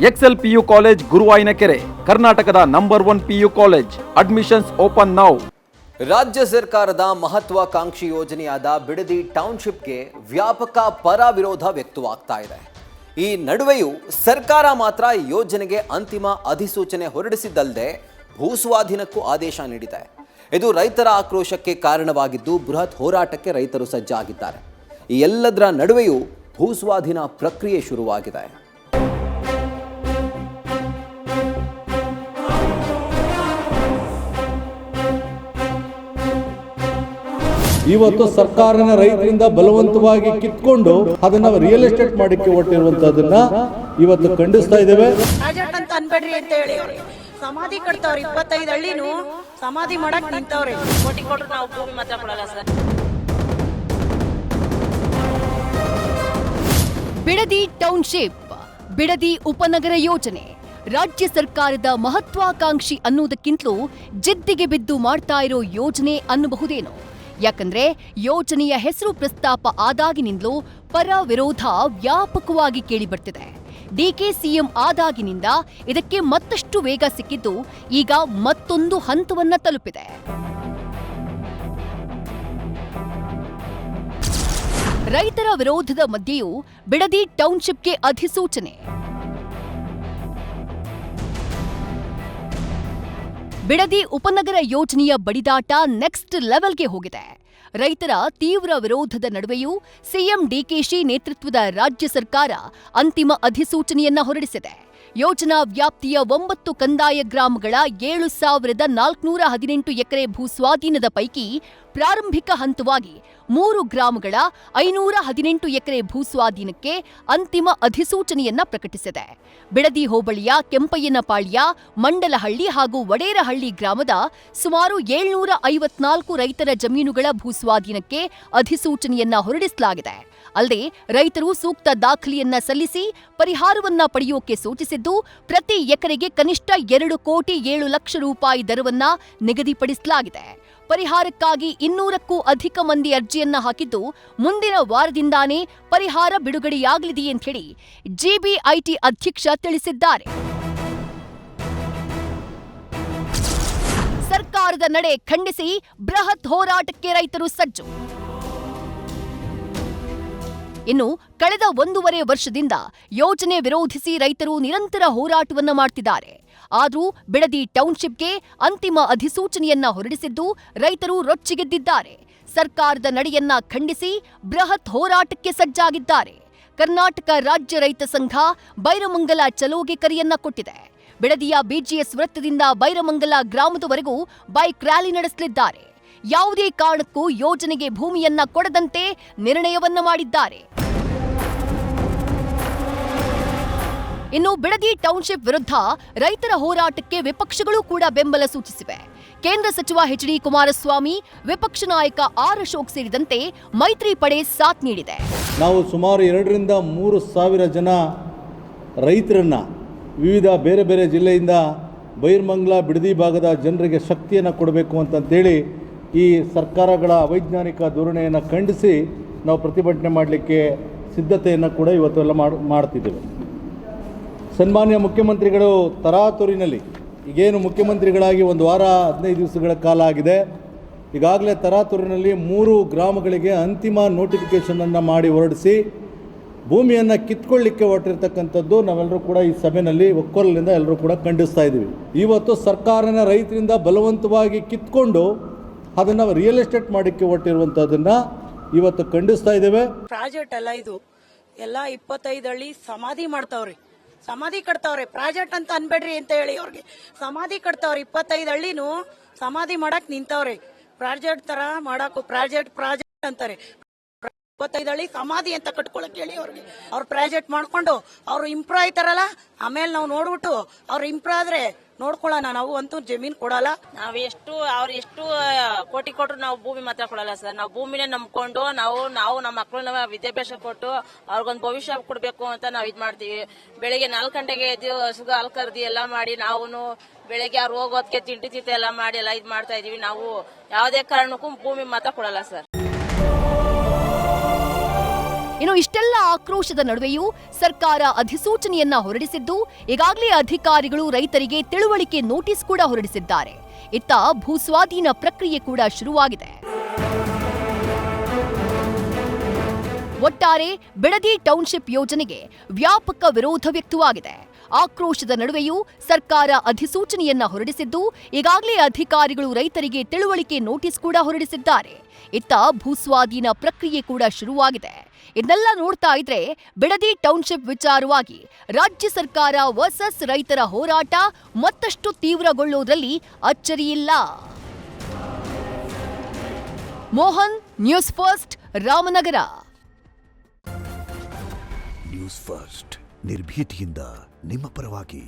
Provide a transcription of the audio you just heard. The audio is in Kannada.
ಎಕ್ಸೆಲ್ ಪಿಯು ಕಾಲೇಜ್ ಗುರುವಾಯಿನಕೆರೆ, ಕರ್ನಾಟಕದ number 1 PU college. Admissions open now. ರಾಜ್ಯ ಸರ್ಕಾರದ ಮಹತ್ವಾಕಾಂಕ್ಷಿ ಯೋಜನೆಯಾದ ಬಿಡದಿ ಟೌನ್ಶಿಪ್ಗೆ ವ್ಯಾಪಕ ಪರ ವಿರೋಧ ವ್ಯಕ್ತವಾಗ್ತಾ ಇದೆ. ಈ ನಡುವೆಯೂ ಸರ್ಕಾರ ಮಾತ್ರ ಯೋಜನೆಗೆ ಅಂತಿಮ ಅಧಿಸೂಚನೆ ಹೊರಡಿಸಿದ್ದಲ್ಲದೆ ಭೂಸ್ವಾಧೀನಕ್ಕೂ ಆದೇಶ ನೀಡಿದೆ. ಇದು ರೈತರ ಆಕ್ರೋಶಕ್ಕೆ ಕಾರಣವಾಗಿದ್ದು ಬೃಹತ್ ಹೋರಾಟಕ್ಕೆ ರೈತರು ಸಜ್ಜಾಗಿದ್ದಾರೆ. ಈ ಎಲ್ಲದರ ನಡುವೆಯೂ ಭೂಸ್ವಾಧೀನ ಪ್ರಕ್ರಿಯೆ ಶುರುವಾಗಿದೆ. ಇವತ್ತು ಸರ್ಕಾರನ ರೈತರಿಂದ ಬಲವಂತವಾಗಿ ಕಿತ್ಕೊಂಡು ಅದನ್ನ ರಿಯಲ್ ಎಸ್ಟೇಟ್ ಮಾಡಕ್ಕೆ ಹೊರಟಿರುವಂತದನ್ನ ಇವತ್ತು ಖಂಡಿಸ್ತಾ ಇದ್ದೇವೆ. ಪ್ರಾಜೆಕ್ಟ್ ಅಂತ ಅನ್ಬೇಡ್ರಿ ಅಂತ ಹೇಳಿ ಸಮಾಧಿ ಕಟ್ತಾವ್ರಿ. 25 ಹಳ್ಳಿನೂ ಸಮಾಧಿ ಮಾಡಕ್ ನಿಂತವ್ರಿ. ಕೋಟಿ ಕೊಟ್ರು ನಾವು ಭೂಮಿ ಮಾತ್ರ ಕೊಡಲ್ಲ ಸರ್. ಬಿಡದಿ ಟೌನ್ಶಿಪ್, ಬಿಡದಿ ಉಪನಗರ ಯೋಜನೆ ರಾಜ್ಯ ಸರ್ಕಾರದ ಮಹತ್ವಾಕಾಂಕ್ಷಿ ಅನ್ನೋದಕ್ಕಿಂತಲೂ ಜಿದ್ದಿಗೆ ಬಿದ್ದು ಮಾಡ್ತಾ ಇರೋ ಯೋಜನೆ ಅನ್ನಬಹುದೇನೋ. ಯಾಕಂದ್ರೆ ಯೋಜನೆಯ ಹೆಸರು ಪ್ರಸ್ತಾಪ ಆದಾಗಿನಿಂದಲೂ ಪರ ವಿರೋಧ ವ್ಯಾಪಕವಾಗಿ ಕೇಳಿಬರ್ತಿದೆ. ಡಿಕೆ ಸಿಎಂ ಆದಾಗಿನಿಂದ ಇದಕ್ಕೆ ಮತ್ತಷ್ಟು ವೇಗ ಸಿಕ್ಕಿದ್ದು ಈಗ ಮತ್ತೊಂದು ಹಂತವನ್ನ ತಲುಪಿದೆ. ರೈತರ ವಿರೋಧದ ಮಧ್ಯೆಯೂ ಬಿಡದಿ ಟೌನ್ಶಿಪ್ಗೆ ಅಧಿಸೂಚನೆ. ಬಿಡದಿ ಉಪನಗರ ಯೋಜನೆಯ ಬಡಿದಾಟ ನೆಕ್ಸ್ಟ್ ಲೆವೆಲ್ಗೆ ಹೋಗಿದೆ. ರೈತರ ತೀವ್ರ ವಿರೋಧದ ನಡುವೆಯೂ ಸಿಎಂ ಡಿಕೆಶಿ ನೇತೃತ್ವದ ರಾಜ್ಯ ಸರ್ಕಾರ ಅಂತಿಮ ಅಧಿಸೂಚನೆಯನ್ನ ಹೊರಡಿಸಿದೆ. ಯೋಜನಾ ವ್ಯಾಪ್ತಿಯ 9 ಕಂದಾಯ ಗ್ರಾಮಗಳ 7,418 ಎಕರೆ ಭೂಸ್ವಾಧೀನದ ಪೈಕಿ ಪ್ರಾರಂಭಿಕ ಹಂತವಾಗಿ 3 ಗ್ರಾಮಗಳ 518 ಎಕರೆ ಭೂಸ್ವಾಧೀನಕ್ಕೆ ಅಂತಿಮ ಅಧಿಸೂಚನೆಯನ್ನ ಪ್ರಕಟಿಸಿದೆ. ಬಿಡದಿ ಹೋಬಳಿಯ ಕೆಂಪಯ್ಯನಪಾಳ್ಯ, ಮಂಡಲಹಳ್ಳಿ ಹಾಗೂ ವಡೇರಹಳ್ಳಿ ಗ್ರಾಮದ ಸುಮಾರು 754 ರೈತರ ಜಮೀನುಗಳ ಭೂಸ್ವಾಧೀನಕ್ಕೆ ಅಧಿಸೂಚನೆಯನ್ನ ಹೊರಡಿಸಲಾಗಿದೆ. ಅಲ್ಲದೆ ರೈತರು ಸೂಕ್ತ ದಾಖಲೆಯನ್ನ ಸಲ್ಲಿಸಿ ಪರಿಹಾರವನ್ನ ಪಡೆಯೋಕೆ ಸೂಚಿಸಿದ್ದು, ಪ್ರತಿ ಎಕರೆಗೆ ಕನಿಷ್ಠ 2,07 ಲಕ್ಷ ರೂಪಾಯಿ ದರವನ್ನ ನಿಗದಿಪಡಿಸಲಾಗಿದೆ. ಪರಿಹಾರಕ್ಕಾಗಿ 200ಕ್ಕೂ ಅಧಿಕ ಮಂದಿ ಅರ್ಜಿಯನ್ನ ಹಾಕಿದ್ದು, ಮುಂದಿನ ವಾರದಿಂದಾನೇ ಪರಿಹಾರ ಬಿಡುಗಡೆಯಾಗಲಿದೆ ಅಂತ ಹೇಳಿ ಜಿಬಿಐಟಿ ಅಧ್ಯಕ್ಷ ತಿಳಿಸಿದ್ದಾರೆ. ಸರ್ಕಾರದ ನಡೆ ಖಂಡಿಸಿ ಬೃಹತ್ ಹೋರಾಟಕ್ಕೆ ರೈತರು ಸಜ್ಜು. ಇನ್ನು ಕಳೆದ 1.5 ವರ್ಷದಿಂದ ಯೋಜನೆ ವಿರೋಧಿಸಿ ರೈತರು ನಿರಂತರ ಹೋರಾಟವನ್ನ ಮಾಡ್ತಿದ್ದಾರೆ. ಆದರೂ ಬಿಡದಿ ಟೌನ್ಶಿಪ್ಗೆ ಅಂತಿಮ ಅಧಿಸೂಚನೆಯನ್ನ ಹೊರಡಿಸಿದ್ದು ರೈತರು ರೊಚ್ಚಿಗೆದ್ದಿದ್ದಾರೆ. ಸರ್ಕಾರದ ನಡೆಯನ್ನ ಖಂಡಿಸಿ ಬೃಹತ್ ಹೋರಾಟಕ್ಕೆ ಸಜ್ಜಾಗಿದ್ದಾರೆ. ಕರ್ನಾಟಕ ರಾಜ್ಯ ರೈತ ಸಂಘ ಬೈರಮಂಗಲ ಚಲೋಗೆ ಕರೆಯನ್ನ ಕೊಟ್ಟಿದೆ. ಬಿಡದಿಯ ಬಿಜಿಎಸ್ ವೃತ್ತದಿಂದ ಬೈರಮಂಗಲ ಗ್ರಾಮದವರೆಗೂ ಬೈಕ್ ರ್ಯಾಲಿ ನಡೆಸಲಿದ್ದಾರೆ. ಯಾವುದೇ ಕಾರಣಕ್ಕೂ ಯೋಜನೆಗೆ ಭೂಮಿಯನ್ನ ಕೊಡದಂತೆ ನಿರ್ಣಯವನ್ನ ಮಾಡಿದ್ದಾರೆ. ಇನ್ನು ಬಿಡದಿ ಟೌನ್ಶಿಪ್ ವಿರುದ್ಧ ರೈತರ ಹೋರಾಟಕ್ಕೆ ವಿಪಕ್ಷಗಳು ಕೂಡ ಬೆಂಬಲ ಸೂಚಿಸಿವೆ. ಕೇಂದ್ರ ಸಚಿವ ಎಚ್.ಡಿ. ಕುಮಾರಸ್ವಾಮಿ, ವಿಪಕ್ಷ ನಾಯಕ ಆರ್ ಅಶೋಕ್ ಸೇರಿದಂತೆ ಮೈತ್ರಿ ಪಡೆ ಸಾಥ್ ನೀಡಿದೆ. ನಾವು ಸುಮಾರು 2 ರಿಂದ 3 ಸಾವಿರ ಜನ ರೈತರನ್ನ ವಿವಿಧ ಬೇರೆ ಬೇರೆ ಜಿಲ್ಲೆಯಿಂದ ಬೈರಮಂಗಲ ಬಿಡದಿ ಭಾಗದ ಜನರಿಗೆ ಶಕ್ತಿಯನ್ನು ಕೊಡಬೇಕು ಅಂತಂತೇಳಿ ಈ ಸರ್ಕಾರಗಳ ಅವೈಜ್ಞಾನಿಕ ಧೋರಣೆಯನ್ನು ಖಂಡಿಸಿ ನಾವು ಪ್ರತಿಭಟನೆ ಮಾಡಲಿಕ್ಕೆ ಸಿದ್ಧತೆಯನ್ನು ಕೂಡ ಇವತ್ತೆಲ್ಲ ಮಾಡ್ತಿದ್ದೇವೆ. ಸನ್ಮಾನ್ಯ ಮುಖ್ಯಮಂತ್ರಿಗಳು ತರಾತುರಿನಲ್ಲಿ ಈಗೇನು ಮುಖ್ಯಮಂತ್ರಿಗಳಾಗಿ 1 ವಾರ 15 ದಿವಸಗಳ ಕಾಲ ಆಗಿದೆ. ಈಗಾಗಲೇ ತರಾತುರಿನಲ್ಲಿ 3 ಗ್ರಾಮಗಳಿಗೆ ಅಂತಿಮ ನೋಟಿಫಿಕೇಷನನ್ನು ಮಾಡಿ ಹೊರಡಿಸಿ ಭೂಮಿಯನ್ನು ಕಿತ್ಕೊಳ್ಳಿಕ್ಕೆ ಹೊರಟಿರ್ತಕ್ಕಂಥದ್ದು ನಾವೆಲ್ಲರೂ ಕೂಡ ಈ ಸಭೆಯಲ್ಲಿ ಒಕ್ಕೊರಲಿಂದ ಎಲ್ಲರೂ ಕೂಡ ಖಂಡಿಸ್ತಾ ಇದ್ದೀವಿ. ಇವತ್ತು ಸರ್ಕಾರನ ರೈತರಿಂದ ಬಲವಂತವಾಗಿ ಕಿತ್ಕೊಂಡು ಅದನ್ನು ರಿಯಲ್ ಎಸ್ಟೇಟ್ ಮಾಡಕ್ಕೆ ಹೊರಟಿರುವಂಥದ್ದನ್ನು ಇವತ್ತು ಖಂಡಿಸ್ತಾ ಇದ್ದೇವೆ. ಪ್ರಾಜೆಕ್ಟ್ ಅಲ್ಲ ಇದು, ಎಲ್ಲ 25 ಹಳ್ಳಿ ಸಮಾಧಿ ಮಾಡ್ತಾವ್ರಿ, ಸಮಾಧಿ ಕಟ್ತಾವ್ರೆ. ಪ್ರಾಜೆಕ್ಟ್ ಅಂತ ಅನ್ಬೇಡ್ರಿ ಅಂತ ಹೇಳಿ ಅವ್ರಿಗೆ ಸಮಾಧಿ ಕಟ್ತಾವ್ರಿ. 25 ಹಳ್ಳಿನೂ ಸಮಾಧಿ ಮಾಡಕ್ ನಿಂತವ್ರಿ. ಪ್ರಾಜೆಕ್ಟ್ ತರ ಮಾಡಾಕು ಪ್ರಾಜೆಕ್ಟ್ ಅಂತಾರೆ. 25 ಹಳ್ಳಿ ಸಮಾಧಿ ಅಂತ ಕಟ್ಕೊಳಕ್ ಹೇಳಿ ಅವ್ರಿಗೆ. ಅವ್ರು ಪ್ರಾಜೆಕ್ಟ್ ಮಾಡ್ಕೊಂಡು ಅವ್ರು ಇಂಪ್ರೂವ್ ಆಯ್ತಾರಲ್ಲ, ಆಮೇಲೆ ನಾವು ನೋಡ್ಬಿಟ್ಟು ಅವ್ರು ಇಂಪ್ರೂವ್ ಆದ್ರೆ ನೋಡ್ಕೊಳ್ಳೋಣ. ನಾವು ಅಂತೂ ಜಮೀನ್ ಕೊಡಲ್ಲ. ಅವ್ರು ಎಷ್ಟು ಕೋಟಿ ಕೊಟ್ರು ನಾವು ಭೂಮಿ ಮಾತ್ರ ಕೊಡಲ್ಲ ಸರ್. ನಾವು ಭೂಮಿನೇ ನಂಬ್ಕೊಂಡು ನಾವು ನಮ್ಮ ಮಕ್ಕಳನ್ನ ವಿದ್ಯಾಭ್ಯಾಸ ಕೊಟ್ಟು ಅವ್ರಿಗೊಂದು ಭವಿಷ್ಯ ಕೊಡ್ಬೇಕು ಅಂತ ನಾವು ಇದ್ ಮಾಡ್ತೀವಿ. ಬೆಳಿಗ್ಗೆ 4 ಗಂಟೆಗೆ ಎದ್ದು ಹಸುಗ ಹಾಲು ಕರ್ದಿ ಎಲ್ಲ ಮಾಡಿ ನಾವು ಬೆಳಿಗ್ಗೆ ಅವ್ರು ಹೋಗೋದಕ್ಕೆ ತಿಂಡಿ ಎಲ್ಲ ಮಾಡಿ ಎಲ್ಲ ಇದ್ ಮಾಡ್ತಾ ಇದೀವಿ. ನಾವು ಯಾವುದೇ ಕಾರಣಕ್ಕೂ ಭೂಮಿ ಮಾತ್ರ ಕೊಡಲ್ಲ ಸರ್. ಇನ್ನು ಇಷ್ಟೆಲ್ಲ ಆಕ್ರೋಶದ ನಡುವೆಯೂ ಸರ್ಕಾರ ಅಧಿಸೂಚನೆಯನ್ನ ಹೊರಡಿಸಿದ್ದು ಈಗಾಗಲೇ ಅಧಿಕಾರಿಗಳು ರೈತರಿಗೆ ತಿಳುವಳಿಕೆ ನೋಟಿಸ್ ಕೂಡ ಹೊರಡಿಸಿದ್ದಾರೆ. ಇತ್ತ ಭೂಸ್ವಾಧೀನ ಪ್ರಕ್ರಿಯೆ ಕೂಡ ಶುರುವಾಗಿದೆ. ಒಟ್ಟಾರೆ ಬಿಡದಿ ಟೌನ್ಶಿಪ್ ಯೋಜನೆಗೆ ವ್ಯಾಪಕ ವಿರೋಧ ವ್ಯಕ್ತವಾಗಿದೆ. ಆಕ್ರೋಶದ ನಡುವೆಯೂ ಸರ್ಕಾರ ಅಧಿಸೂಚನೆಯನ್ನ ಹೊರಡಿಸಿದ್ದು ಈಗಾಗಲೇ ಅಧಿಕಾರಿಗಳು ರೈತರಿಗೆ ತಿಳುವಳಿಕೆ ನೋಟಿಸ್ ಕೂಡ ಹೊರಡಿಸಿದ್ದಾರೆ. ಇತ್ತ ಭೂಸ್ವಾಧೀನ ಪ್ರಕ್ರಿಯೆ ಕೂಡ ಶುರುವಾಗಿದೆ. ಇದನ್ನೆಲ್ಲ ನೋಡ್ತಾ ಇದ್ರೆ ಬಿಡದಿ ಟೌನ್ಶಿಪ್ ವಿಚಾರವಾಗಿ ರಾಜ್ಯ ಸರ್ಕಾರ ವರ್ಸಸ್ ರೈತರ ಹೋರಾಟ ಮತ್ತಷ್ಟು ತೀವ್ರಗೊಳ್ಳುವುದರಲ್ಲಿ ಅಚ್ಚರಿಯಿಲ್ಲ. Mohan, news first, Ramanagara. News first ನಿರ್ಭೀತಿಯಿಂದ ನಿಮ್ಮ ಪರವಾಗಿ.